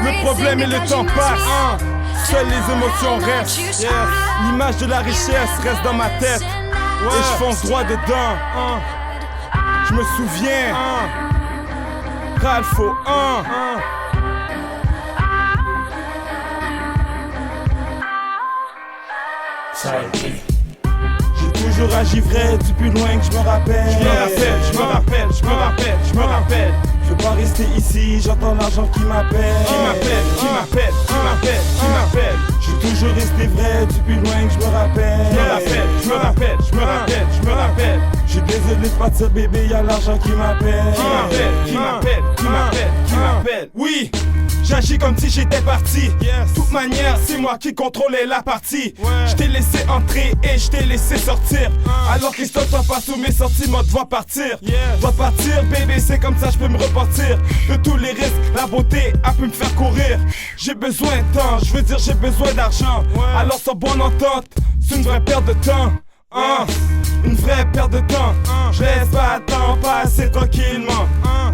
Le problème et le temps passent, seules les émotions restent. L'image de la richesse reste dans ma tête, et je fonce droit dedans. Je me souviens, Ralph au 1. J'ai toujours agi vrai du plus loin que je me rappelle. Je me rappelle. Je veux pas rester ici, j'entends l'argent qui m'appelle. Qui m'appelle. J'ai toujours resté vrai du plus loin que je me rappelle. Je me rappelle. Je suis désolé de partir bébé, y'a l'argent qui m'appelle. Qui m'appelle. Oui, j'agis comme si j'étais parti. Toute manière, c'est moi qui contrôlais la partie. Je t'ai laissé entrer et je t'ai laissé sortir. Alors Christophe, toi pas sous mes sentiments, dois partir. Dois partir bébé, c'est comme ça je peux me repartir de tous les risques, la beauté a pu me faire courir. J'ai besoin de temps, je veux dire j'ai besoin d'argent. Alors sans bonne entente, c'est une vraie perte de temps. Une vraie perte de temps. Je laisse pas le temps passer tranquillement.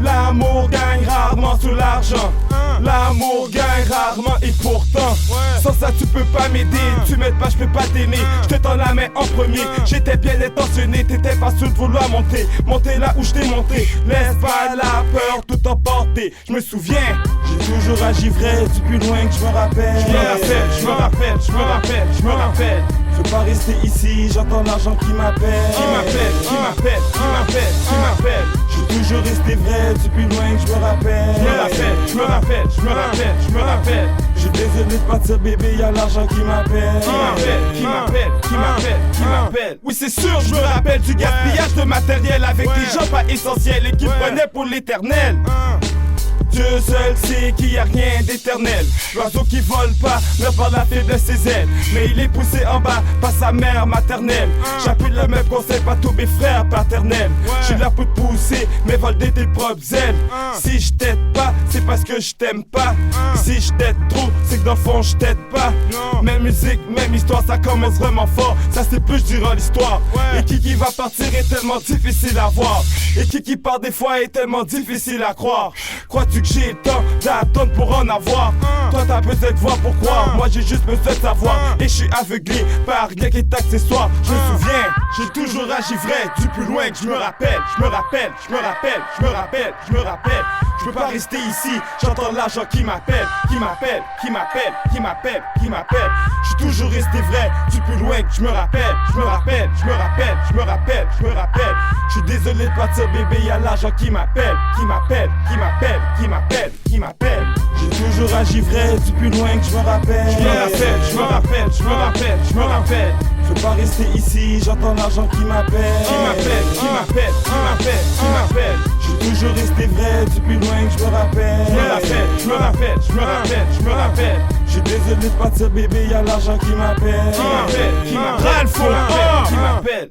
L'amour gagne rarement sous l'argent. L'amour gagne rarement et pourtant sans ça tu peux pas m'aider. Tu m'aides pas, je peux pas t'aimer. Je te tends la main en premier. J'étais bien intentionné, t'étais pas sûr de vouloir monter. Monter là où je t'ai monté. Laisse pas la peur tout emporter. Je me souviens, j'ai toujours agi vrai du plus loin que je me rappelle. Je me rappelle. Je veux pas rester ici, j'entends l'argent qui m'appelle. Qui m'appelle. J'ai toujours resté vrai du plus loin que je me rappelle. Je me rappelle. Je suis désolé de partir bébé, y'a l'argent qui m'appelle. Qui m'appelle. Oui c'est sûr, je me rappelle du gaspillage de matériel avec des gens pas essentiels et qui me prenaient pour l'éternel. Dieu seul sait qu'il y a rien d'éternel. L'oiseau qui vole pas meurt par la faiblesse de ses ailes. Mais il est poussé en bas par sa mère maternelle. J'appuie le même conseil par tous mes frères paternels. Je suis là pour te pousser, mais vol de tes propres ailes. Si je t'aide pas, c'est parce que je t'aime pas. Si je t'aide trop, c'est que dans le fond je t'aide pas. Même musique, même histoire, ça commence vraiment fort. Ça c'est plus durant l'histoire. Et qui va partir est tellement difficile à voir. Et qui part des fois est tellement difficile à croire. Crois-tu que j'ai le temps d'attendre pour en avoir? Toi t'as besoin de voir pourquoi. Moi j'ai juste besoin de savoir. Et je suis aveuglé par rien qui est accessoire. Je me souviens, j'ai toujours agi vrai du plus loin que je me rappelle. Je me rappelle. Je peux pas rester ici, j'entends l'argent qui m'appelle. Qui m'appelle. Je suis toujours resté vrai du plus loin que je me rappelle. Je me rappelle. Je suis désolé de partir bébé, y'a l'argent qui m'appelle. Qui m'appelle. J'ai toujours agi vrai du plus loin que je me rappelle. Je me rappelle. Je veux pas rester ici, j'entends l'argent qui m'appelle. Qui m'appelle. Je suis toujours resté vrai du plus loin que je me rappelle. Je me rappelle. Je suis désolé de partir bébé, y'a l'argent qui m'appelle. Qui m'appelle.